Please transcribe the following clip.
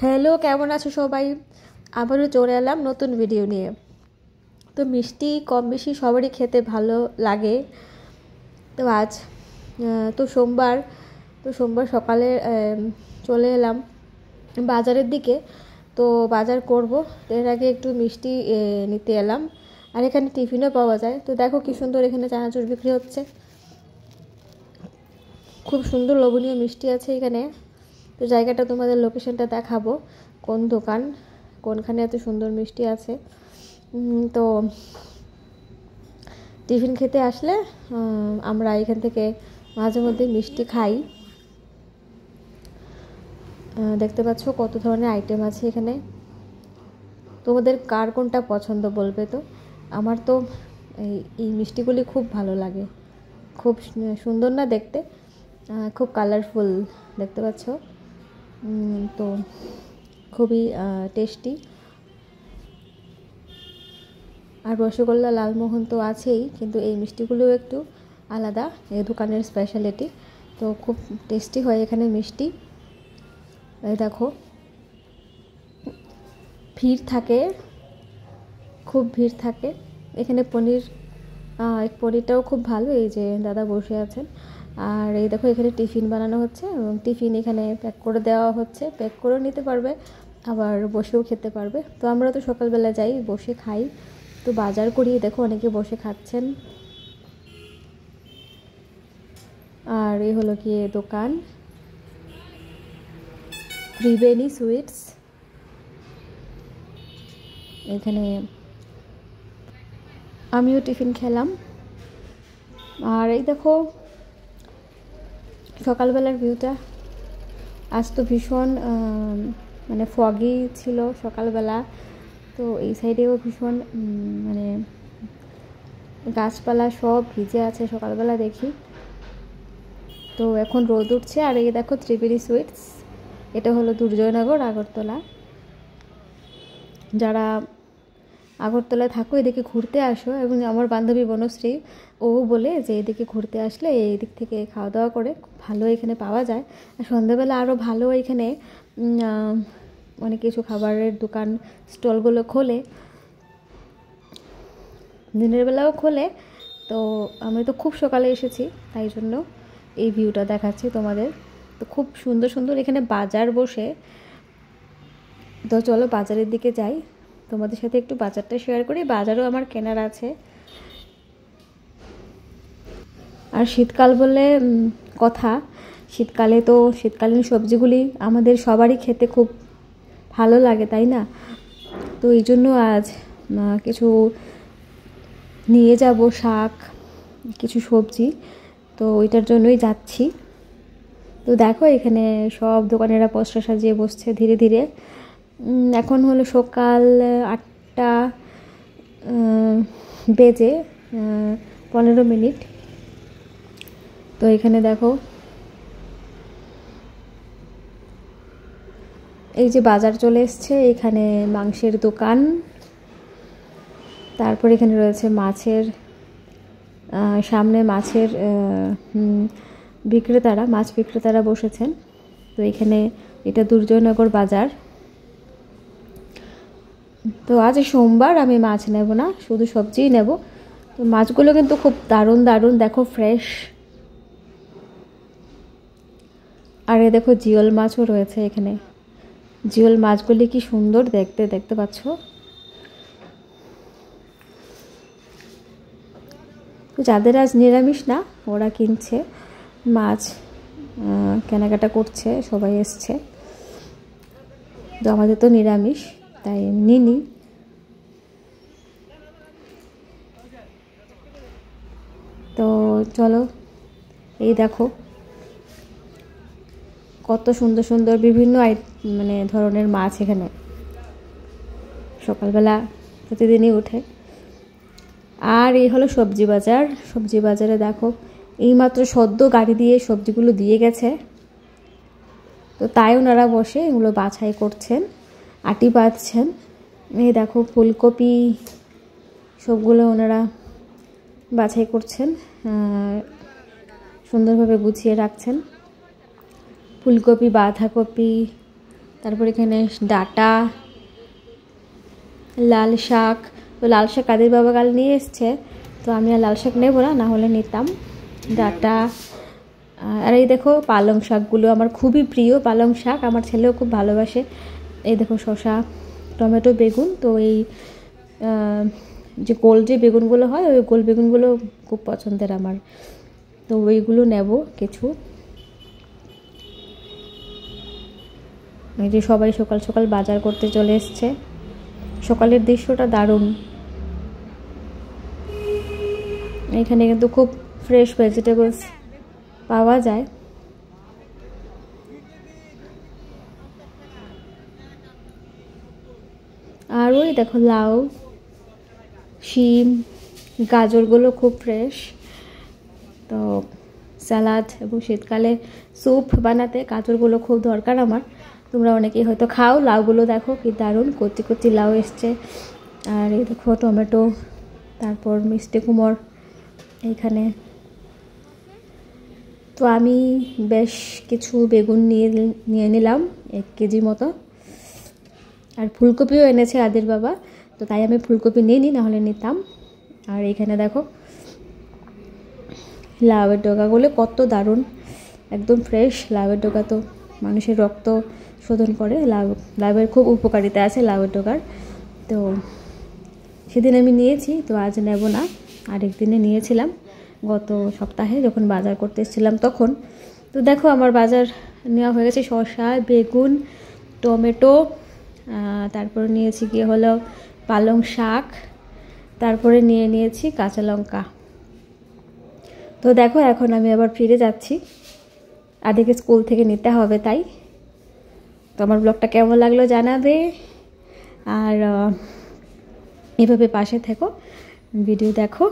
Hello, কেমন আছো সবাই? আবারও চলে এলাম নতুন ভিডিও নিয়ে। তো মিষ্টি কম বেশি সবারই খেতে ভালো লাগে। তো আজ সোমবার সকালে চলে এলাম বাজারের দিকে। তো বাজার করব, এর আগে একটু মিষ্টি নিতে এলাম। আর এখানে টিফিনও পাওয়া যায়। তো দেখো কি সুন্দর এখানে চানাচুর বিক্রি হচ্ছে। খুব সুন্দর লোভনীয় মিষ্টি আছে এখানে। তো জায়গাটা তোমাদের লোকেশনটা দেখাবো, কোন দোকান কোনখানে এত সুন্দর মিষ্টি আছে। তো টিফিন খেতে আসলে আমরা এখান থেকে মাঝে মধ্যে মিষ্টি খাই। দেখতে পাচ্ছ কত ধরনের আইটেম আছে এখানে। তোমাদের কার কোনটা পছন্দ বলবে তো। আমার তো এই মিষ্টিগুলি খুব ভালো লাগে। খুব সুন্দর না দেখতে, খুব কালারফুল দেখতে পাচ্ছ। তো খুবই টেস্টি। আর রসগোল্লা, লালমোহন তো আছেই, কিন্তু এই মিষ্টিগুলোও একটু আলাদা, এই দোকানের স্পেশালিটি। তো খুব টেস্টি হয় এখানে মিষ্টি। এই দেখো ভিড় থাকে, খুব ভিড় থাকে এখানে। পনিরটাও খুব ভালো, এই যে দাদা বসে আছেন। আর এই দেখো এখানে টিফিন বানানো হচ্ছে এবং টিফিন এখানে প্যাক করে দেওয়া হচ্ছে। প্যাক করেও নিতে পারবে, আবার বসেও খেতে পারবে। তো আমরা তো সকালবেলা যাই, বসে খাই। তো বাজার করি, দেখো অনেকে বসে খাচ্ছেন। আর এই হলো কি দোকান, ত্রিবেণী সুইটস। এখানে আমিও টিফিন খেলাম। আর এই দেখো সকালবেলার ভিউটা। আজ তো ভীষণ মানে ফগি ছিল সকালবেলা। তো এই সাইডেও ভীষণ মানে গাছপালা সব ভিজে আছে সকালবেলা দেখি। তো এখন রোদ উঠছে। আর এই দেখো ত্রিবেণী সুইটস, এটা হলো দুর্জয়নগর, আগরতলা। যারা আগরতলায় থাকো এদিকে ঘুরতে আসো। এবং আমার বান্ধবী বনশ্রী, ও বলে যে এদিকে ঘুরতে আসলে এই দিক থেকে খাওয়া দাওয়া করে খুব ভালো এখানে পাওয়া যায়। আর সন্ধ্যাবেলা আরও ভালো এখানে অনেক কিছু খাবারের দোকান স্টলগুলো খোলে, দিনের বেলাও খোলে। তো আমি তো খুব সকালে এসেছি, তাই জন্য এই ভিউটা দেখাচ্ছি তোমাদের। তো খুব সুন্দর সুন্দর এখানে বাজার বসে। তো চলো বাজারের দিকে যাই, তোমাদের সাথে একটু বাজারটা শেয়ার করি। বাজারও আমার কেনার আছে। আর শীতকাল বলে কথা, শীতকালে তো শীতকালীন সবজিগুলি আমাদের সবারই খেতে খুব ভালো লাগে, তাই না? তো এই জন্য আজ কিছু নিয়ে যাব, শাক, কিছু সবজি। তো ওইটার জন্যই যাচ্ছি। তো দেখো এখানে সব দোকানেরা পোস্টার সাজিয়ে বসছে ধীরে ধীরে। এখন হলো সকাল 8টা বেজে 15 মিনিট। তো এখানে দেখো এই যে বাজার চলে এসছে, এখানে মাংসের দোকান। তারপর এখানে রয়েছে মাছের, সামনে মাছের বিক্রেতারা, মাছ বিক্রেতারা বসেছেন। তো এখানে এটা দুর্জয়নগর বাজার। তো আজ সোমবার, আমি মাছ নেব না, শুধু সবজিই নেব। তো মাছগুলো কিন্তু খুব দারুণ দারুণ, দেখো ফ্রেশ। আর এ দেখো জিওল মাছও রয়েছে এখানে। জিওল মাছগুলি কি সুন্দর দেখতে, দেখতে পাচ্ছ। তো যাদের আজ নিরামিষ না, ওরা কিনছে মাছ, কেনাকাটা করছে, সবাই এসছে। তো আমাদের তো নিরামিষ, তাই নিনি। তো চলো, এই দেখো কত সুন্দর সুন্দর বিভিন্ন মানে ধরনের মাছ এখানে সকালবেলা প্রতিদিনই ওঠে। আর এই হলো সবজি বাজার। সবজি বাজারে দেখো এইমাত্র সদ্য গাড়ি দিয়ে সবজিগুলো দিয়ে গেছে। তো তাই ওনারা বসে এগুলো বাছাই করছেন, আটি বাঁধছেন। এই দেখো ফুলকপি, সবগুলো ওনারা বাছাই করছেন, সুন্দরভাবে গুছিয়ে রাখছেন। ফুলকপি, বাঁধাকপি, তারপর এখানে ডাটা, লাল শাক। তো লাল শাক কাদের বাবা কাল নিয়ে এসছে, তো আমি আর লাল শাক নেবো না, হলে নিতাম। ডাটা আর এই দেখো পালং শাকগুলো আমার খুবই প্রিয়। পালং শাক আমার ছেলেও খুব ভালোবাসে। এই দেখো শসা, টমেটো, বেগুন। তো এই যে গোল যে বেগুনগুলো হয়, ওই গোল বেগুনগুলো খুব পছন্দের আমার, তো ওইগুলো নেব কিছু। এই যে সবাই সকাল সকাল বাজার করতে চলে এসছে। সকালের দৃশ্যটা দারুণ। এখানে কিন্তু খুব ফ্রেশ ভেজিটেবলস পাওয়া যায়। আর ওই দেখো লাউ, শিম, গাজরগুলো খুব ফ্রেশ। তো স্যালাড এবং শীতকালে স্যুপ বানাতে গাজরগুলো খুব দরকার আমার। তোমরা অনেকেই হয়তো খাও। লাউগুলো দেখো কি দারুণ, কচি কচি লাউ এসছে। আর এই দেখো টমেটো, তারপর মিষ্টি কুমড় এইখানে। তো আমি বেশ কিছু বেগুন নিয়ে নিলাম, 1 কেজি মতো। আর ফুলকপিও এনেছে আদির বাবা, তো তাই আমি ফুলকপি নিয়ে নিই, নাহলে নিতাম। আর এইখানে দেখো লাউয়ের ডগাগুলো কত দারুণ, একদম ফ্রেশ লাউয়ের ডগা। তো মানুষের রক্ত শোধন করে। লাউয়ের খুব উপকারিতা আছে লাউয়ের ডগার। তো সেদিন আমি নিয়েছি, তো আজ নেব না। আরেক দিনে নিয়েছিলাম গত সপ্তাহে যখন বাজার করতে এসেছিলাম তখন। তো দেখো আমার বাজার নেওয়া হয়ে গেছে। শসা, বেগুন, টমেটো, তারপরে নিয়েছি গিয়ে হলো পালং শাক, তারপরে নিয়েছি কাঁচা লঙ্কা। তো দেখো এখন আমি আবার ফিরে যাচ্ছি, আদিকে স্কুল থেকে নিতে হবে তাই। তো আমার ব্লগটা কেমন লাগলো জানাবে, আর এভাবে পাশে থেকো, ভিডিও দেখো।